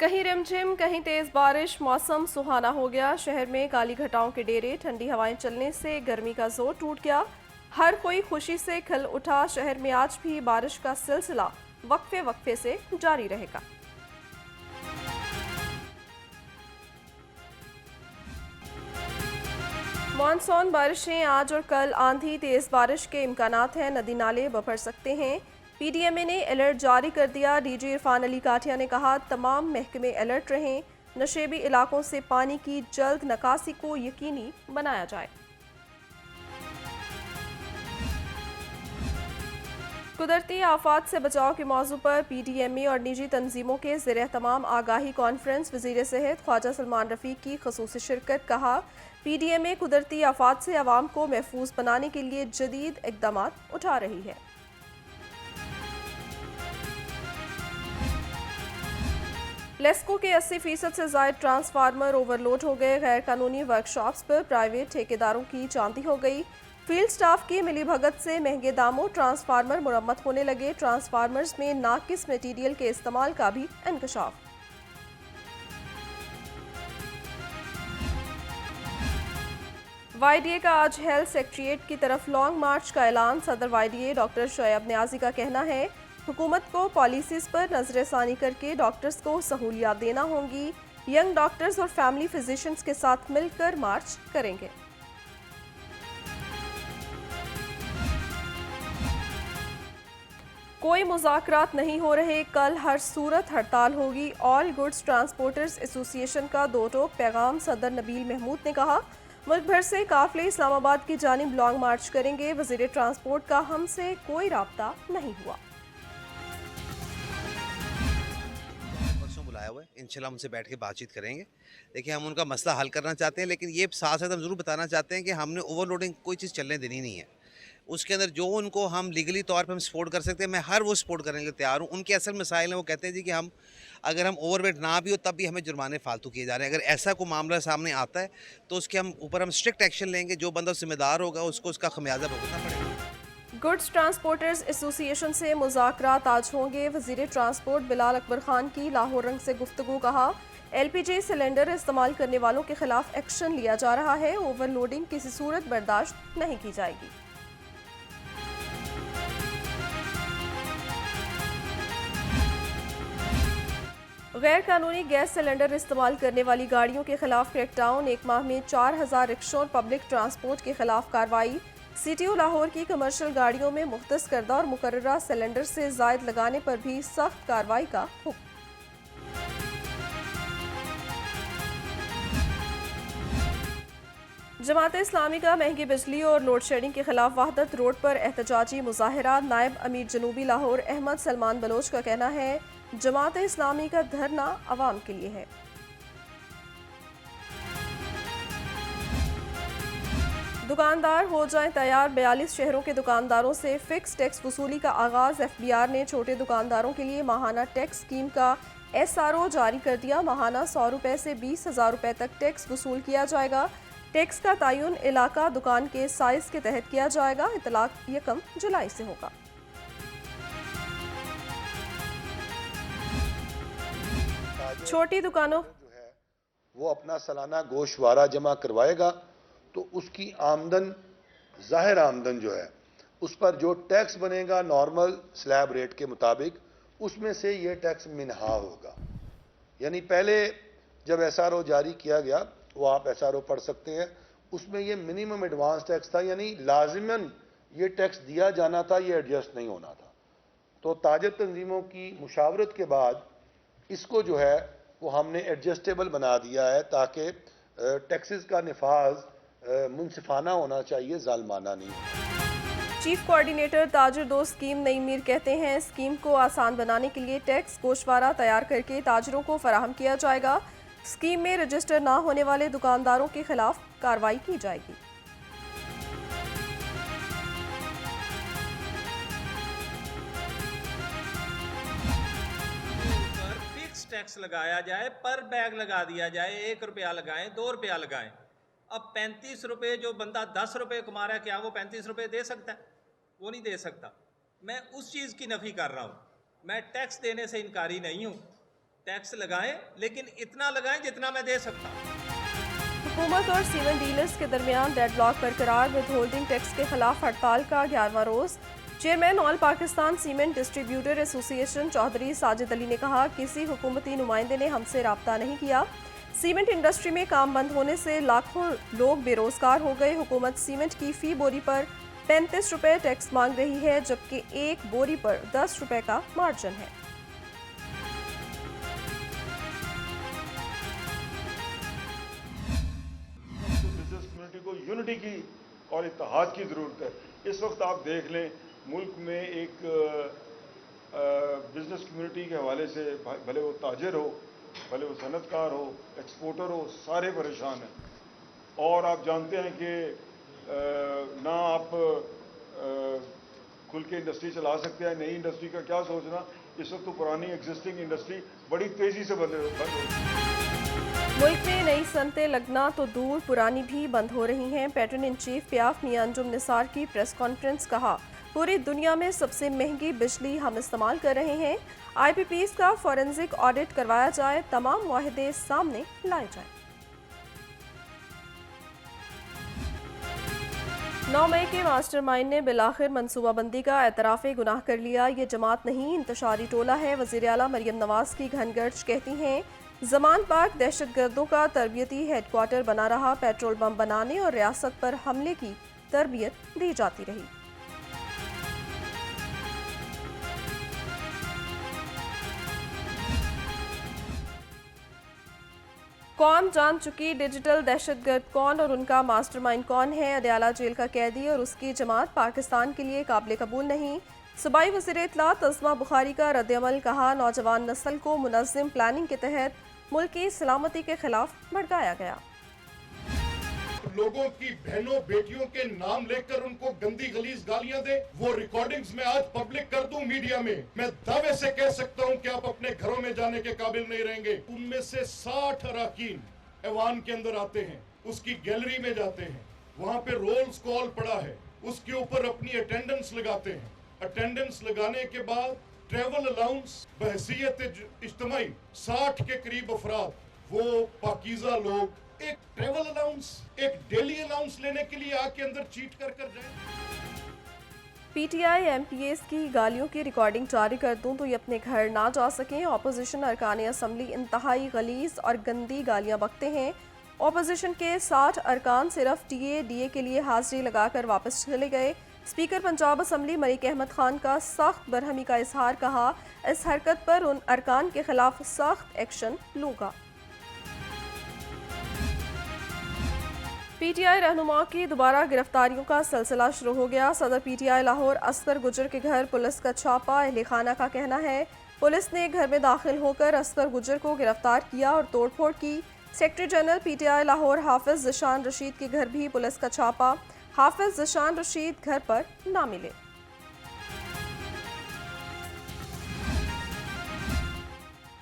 कहीं रिमझिम कहीं तेज बारिश, मौसम सुहाना हो गया। शहर में काली घटाओं के डेरे, ठंडी हवाएं चलने से गर्मी का जोर टूट गया। हर कोई खुशी से खिल उठा। शहर में आज भी बारिश का सिलसिला वक्फे वक्फे से जारी रहेगा। मॉनसून बारिशें आज और कल, आंधी तेज बारिश के इम्कानात हैं। नदी नाले बफर सकते हैं। पीडीएमए ने अलर्ट जारी कर दिया। डीजी इरफान अली काठिया ने कहा, तमाम महकमे अलर्ट रहें। नशेबी इलाकों से पानी की जल्द निकासी को यकीनी बनाया जाए। कुदरती आफात से बचाव के मौजू पर पीडीएमए और निजी तंजीमों के ज़ेर-ए-तमाम आगाही कॉन्फ्रेंस। वज़ीर सेहत ख्वाजा सलमान रफ़ीक की ख़ुसूसी शिरकत। कहा, पीडीएमए कुदरती आफात से आवाम को महफूज बनाने के लिए जदीद इक़दाम उठा रही है। लेस्को के 80% से ज़ायद ट्रांसफार्मर ओवरलोड हो गए। गैर कानूनी वर्कशॉप्स पर प्राइवेट ठेकेदारों की चांदी हो गई। फील्ड स्टाफ की मिलीभगत से महंगे दामों ट्रांसफार्मर मुरम्मत होने लगे। ट्रांसफार्मर्स में नाकिस मटीरियल के इस्तेमाल का भी इंकशाफ। वाईडीए का आज हेल्थ सेक्रेटरीट की तरफ लॉन्ग मार्च का ऐलान। सदर वाईडीए डॉक्टर शोएब नियाजी का कहना है, हुकूमत को पॉलिसीज पर नजरसानी करके डॉक्टर्स को सहूलियात देना होंगी। यंग डॉक्टर्स और फैमिली फिजिशियंस के साथ मिलकर मार्च करेंगे। कोई मुज़ाकरात नहीं हो रहे, कल हर सूरत हड़ताल होगी। ऑल गुड्स ट्रांसपोर्टर्स एसोसिएशन का दो टोक पैगाम। सदर नबील महमूद ने कहा, मुल्क भर से काफिले इस्लामाबाद की जानिब लॉन्ग मार्च करेंगे। वज़ीर ट्रांसपोर्ट का हमसे कोई राब्ता नहीं हुआ। बुलाया हुआ है, इंशाल्लाह हमसे बैठ के बातचीत करेंगे। देखिए, हम उनका मसला हल करना चाहते हैं, लेकिन ये साथ साथ हम ज़रूर बताना चाहते हैं कि हमने ओवरलोडिंग कोई चीज़ चलने देनी नहीं है। उसके अंदर जो उनको हम लीगली तौर पे हम सपोर्ट कर सकते हैं, मैं हर वो सपोर्ट करने के लिए तैयार हूँ। उनके असल मसाइल हैं, वो कहते हैं जी कि हम अगर हम ओवरवेट ना भी हो तब भी हमें जुर्माने फालतू किए जा रहे हैं। अगर ऐसा कोई मामला सामने आता है तो उसके हम ऊपर हम स्ट्रिक्ट एक्शन लेंगे। जो बंदा जिम्मेदार होगा उसको उसका खमियाजा भुगतना पड़ेगा। गुड्स ट्रांसपोर्टर्स एसोसिएशन से मुज़ाकरात आज होंगे। वज़ीर ट्रांसपोर्ट बिलाल अकबर खान की लाहौर रंग से गुफ्तगू। कहा, एलपीजी सिलेंडर इस्तेमाल करने वालों के खिलाफ एक्शन लिया जा रहा है। ओवरलोडिंग किसी सूरत बर्दाश्त नहीं की जाएगी। गैर कानूनी गैस सिलेंडर इस्तेमाल करने वाली गाड़ियों के खिलाफ क्रैकडाउन। एक माह में 4000 रिक्शों और पब्लिक ट्रांसपोर्ट के खिलाफ कार्रवाई। सीटीओ लाहौर की कमर्शियल गाड़ियों में मुख्तस करदा और मुकर्ररा सिलेंडर से जायद लगाने पर भी सख्त कार्रवाई का हुक्म। जमात इस्लामी का महंगी बिजली और लोड शेडिंग के खिलाफ वहदत रोड पर एहतजाजी मुजाहरा। नायब अमीर जनूबी लाहौर अहमद सलमान बलोच का कहना है, जमात इस्लामी का धरना अवाम के लिए है। दुकानदार हो जाएं तैयार। 42 शहरों के दुकानदारों से फिक्स टैक्स वसूली का आगाज। एफबीआर ने छोटे दुकानदारों के लिए माहाना टैक्स स्कीम का एसआरओ जारी कर दिया। माहाना 100 रुपए से 20,000 रुपए तक टैक्स वसूल किया जाएगा। टैक्स का तयन इलाका दुकान के साइज के तहत किया जाएगा। इतलाक 1 जुलाई से होगा। छोटी दुकानों जो है वो अपना सालाना गोशवारा जमा करवाएगा तो उसकी आमदन, जाहिर आमदन जो है उस पर जो टैक्स बनेगा नॉर्मल स्लैब रेट के मुताबिक, उसमें से ये टैक्स मिनहा होगा। यानी पहले जब एसआरओ जारी किया गया, वो आप एसआरओ पढ़ सकते हैं, उसमें ये मिनिमम एडवांस टैक्स था, यानी लाजिमन ये टैक्स दिया जाना था, ये एडजस्ट नहीं होना था। तो ताजर तंजीमों की मुशावरत के बाद इसको जो है वो हमने एडजस्टेबल बना दिया है, ताकि टैक्सेस का निफाज मुनसिफाना होना चाहिए, जालमाना नहीं। चीफ कोऑर्डिनेटर ताजिर दोस्त स्कीम नई मीर कहते हैं, स्कीम को आसान बनाने के लिए टैक्स गोशवारा तैयार करके ताजिरों को फराहम किया जाएगा। स्कीम में रजिस्टर ना होने वाले दुकानदारों के खिलाफ कार्रवाई की जाएगी। टैक्स लगाया जाए, पर बैग लगा दिया जाए, 1 रुपया लगाएं, 2 रुपया लगाएं। अब 35 रुपये जो बंदा 10 रुपये कमा रहा है, क्या वो 35 रुपये दे सकता है? वो नहीं दे सकता। मैं उस चीज़ की नफ़ी कर रहा हूँ। मैं टैक्स देने से इनकारी नहीं हूँ, टैक्स लगाएं, लेकिन इतना लगाएं जितना मैं दे सकता हूं। हुकूमत और सीमेंट डीलर्स के दरमियान डेडलॉक बरकरार, विद होल्डिंग टैक्स के खिलाफ हड़ताल का 11वां रोज। Chairman all Pakistan cement distributor association Chaudhry Sajid Ali ने कहा, किसी हुकूमती नुमाइंदे ने हमसे रब्ता नहीं किया। सीमेंट इंडस्ट्री में काम बंद होने से लाखों लोग बेरोजगार हो गए। हुकूमत सीमेंट की फी बोरी पर 35 रुपये टैक्स मांग रही है, जबकि एक बोरी पर 10 रुपये का मार्जिन है। बिजनेस कम्युनिटी को यूनिटी की और इत्तेहाद की ज़रूरत है। इस वक्त आप देख लें, मुल्क में एक बिजनेस कम्युनिटी के हवाले से भले वो ताजिर हो, भले वो सनतकार हो, एक्सपोर्टर हो, सारे परेशान हैं। और आप जानते हैं कि ना आप खुल के इंडस्ट्री चला सकते हैं, नई इंडस्ट्री का क्या सोचना। इस वक्त तो पुरानी एग्जिस्टिंग इंडस्ट्री बड़ी तेज़ी से बंद हो रही है। मुल्क में नई सनतें लगना तो दूर, पुरानी भी बंद हो रही हैं। पैटर्न इन चीफ पियाफ मियां अंजुम निसार की प्रेस कॉन्फ्रेंस, कहा, पूरी दुनिया में सबसे महंगी बिजली हम इस्तेमाल कर रहे हैं। IPPs का फॉरेंसिक ऑडिट करवाया जाए, तमाम मुआहदे सामने लाए जाए। 9 मई के मास्टरमाइंड ने बिलाखिर मनसूबाबंदी का एतराफ़ गुनाह कर लिया। ये जमात नहीं, इंतशारी टोला है। वज़ीर आला मरियम नवाज की घनगर्ज कहती हैं, ज़मान पाक दहशतगर्दों का तरबियती हेडक्वार्टर बना रहा। पेट्रोल बम बनाने और रियासत पर हमले की तरबियत दी जाती रही। कौम जान चुकी डिजिटल दहशतगर्द कौन और उनका मास्टरमाइंड कौन है। अदयाला जेल का कैदी और उसकी जमात पाकिस्तान के लिए काबिल कबूल नहीं। सूबाई वज़ीर इत्तलात अज़मा बुखारी का रद्द-ए-अमल, कहा, नौजवान नस्ल को मुनज़्ज़म प्लानिंग के तहत मुल्क की सलामती के खिलाफ भड़काया गया। लोगों की बहनों बेटियों के नाम लेकर उनको गंदी गलीज गालियां दे, वो रिकॉर्डिंग्स में आज पब्लिक कर दूं मीडिया में, मैं दावे से कह सकता हूं कि आप अपने घरों में जाने के काबिल नहीं रहेंगे। उनमें से 60 अराकीन ऐवान के अंदर आते हैं, उसकी गैलरी में जाते हैं, वहां पे रोल्स कॉल पड़ा है, उसके ऊपर अपनी अटेंडेंस लगाते हैं। अटेंडेंस लगाने के बाद ट्रेवल अलाउंस बहसीयत इज्तिमाई 60 के करीब अफराद, वो पाकीज़ा लोग एक ट्रेवल अलाउंस, एक डेली अलाउंस लेने के लिए आके अंदर चीट कर जाए। PTI MPAs की गालियों की रिकॉर्डिंग जारी कर दूं तो ये अपने घर ना जा सकें। ऑपोजिशन अरकान असम्बली इंतहाई गलीज और गंदी गालियां बकते हैं। ऑपोजिशन के 60 अरकान सिर्फ DA के लिए हाजिरी लगाकर वापस चले गए। स्पीकर पंजाब असम्बली मलिक अहमद खान का सख्त बरहमी का इजहार, कहा, इस हरकत पर उन अरकान के खिलाफ सख्त एक्शन लूंगा। PTI रहनुमा की दोबारा गिरफ्तारियों का सिलसिला शुरू हो गया। सदर PTI लाहौर असगर गुजर के घर पुलिस का छापा। अहले खाना का कहना है, पुलिस ने घर में दाखिल होकर असगर गुजर को गिरफ्तार किया और तोड़फोड़ की। सेक्रेटरी जनरल PTI लाहौर हाफिज ज़िशान रशीद के घर भी पुलिस का छापा। हाफिज ज़िशान रशीद घर पर ना मिले।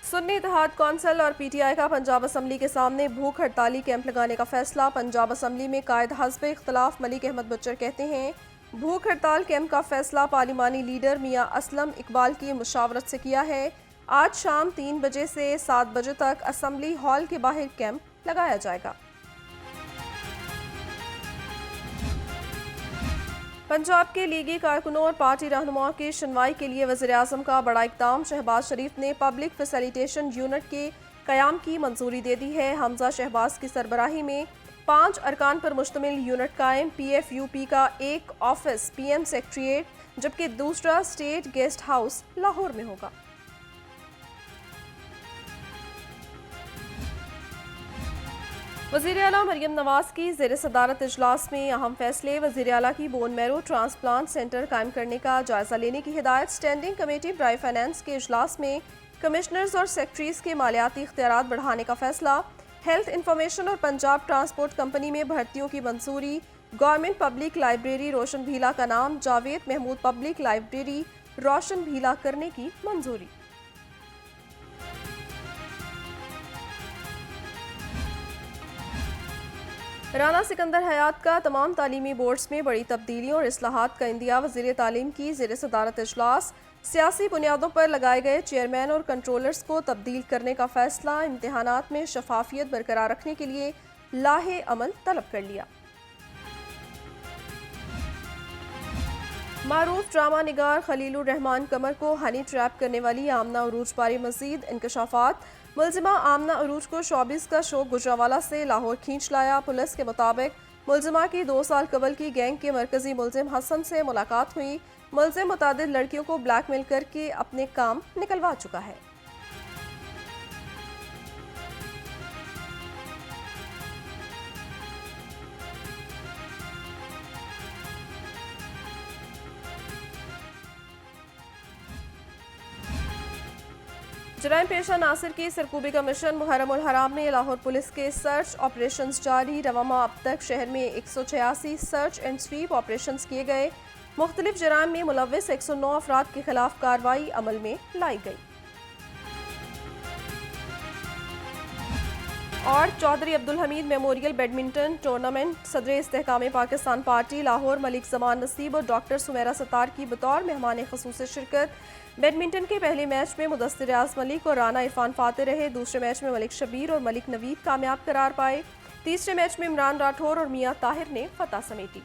सुन्नी इत्तेहाद कौंसिल और PTI का पंजाब असम्बली के सामने भूख हड़ताली कैंप लगाने का फैसला। पंजाब असम्बली में कायद हस्ब इख्तलाफ मलिक अहमद बच्चर कहते हैं, भूख हड़ताल कैंप का फैसला पार्लिमानी लीडर मियां असलम इकबाल की मुशावरत से किया है। आज शाम 3 बजे से 7 बजे तक असम्बली हॉल के बाहर कैंप लगाया जाएगा। पंजाब के लीगी कारकुनों और पार्टी रहनुमाओं की सुनवाई के लिए वज़ीर-ए-आज़म का बड़ा इक़दाम। शहबाज शरीफ ने पब्लिक फैसिलिटेशन यूनिट के क़याम की मंजूरी दे दी है। हमजा शहबाज की सरबराही में 5 अरकान पर मुश्तमिल यूनिट कायम। PFUP का एक ऑफिस PM सेक्रेटेरिएट, जबकि दूसरा स्टेट गेस्ट हाउस लाहौर में होगा। वज़ीर आला मरियम नवाज की ज़ेर सदारत इजलास में अहम फैसले। वज़ीर आला की बोन मैरो ट्रांसप्लांट सेंटर कायम करने का जायज़ा लेने की हिदायत। स्टैंडिंग कमेटी बराए फाइनेंस के इजलास में कमिश्नर्स और सेक्रेटरीज के मालियाती इख्तियारात बढ़ाने का फैसला। हेल्थ इंफॉर्मेशन और पंजाब ट्रांसपोर्ट कंपनी में भर्तियों की मंजूरी। गवर्नमेंट पब्लिक लाइब्रेरी रोशन भीला का नाम जावेद महमूद पब्लिक लाइब्रेरी रोशन भीला करने की मंजूरी। राना सिकंदर हयात का तमाम तालीमी बोर्ड्स में बड़ी तब्दीलियों और इस्लाहात का इंदिया। वज़ीर तालीम की ज़ेर सदारत इजलास। सियासी बुनियादों पर लगाए गए चेयरमैन और कंट्रोलर्स को तब्दील करने का फैसला, इम्तिहानात में शफाफियत बरकरार रखने के लिए लाहे अमल तलब कर लिया। मारूफ ड्रामा निगार खलीलुर रहमान कमर को हनी ट्रैप करने वाली आमना अरूज बारे मजीद इंकशाफात। मुलजिमा आमना अरूज को शोबिस का शो गुजरावाला से लाहौर खींच लाया। पुलिस के मुताबिक मुलजिमा की 2 साल कबल की गैंग के मरकजी मुलजिम हसन से मुलाकात हुई। मुलजिम मुतादिद लड़कियों को ब्लैकमेल करके अपने काम निकलवा चुका है। जराइम पेशा नासिर की सरकूबी का मिशन मुहर्रमुल हराम में लाहौर पुलिस के सर्च ऑपरेशंस जारी। रवामा अब तक शहर में 186 सर्च एंड स्वीप ऑपरेशंस किए गए। मुख्तलिफ जराइम में मुलव्विस 109 अफराद के खिलाफ कार्रवाई अमल में लाई गई। और Chaudhary Abdul Hameed memorial badminton tournament सदर इस्तेहकाम पाकिस्तान पार्टी लाहौर मलिक जमान नसीब और डॉक्टर सुमेरा सत्तार की बतौर मेहमान खसूस शिरकत। बैडमिंटन के पहले मैच में मुदस्सिर रियाज मलिक और राना इरफान फाते रहे। दूसरे मैच में मलिक शबीर और मलिक नवीद कामयाब करार पाए। तीसरे मैच में इमरान राठौर और मियां ताहिर ने फतह समेटी।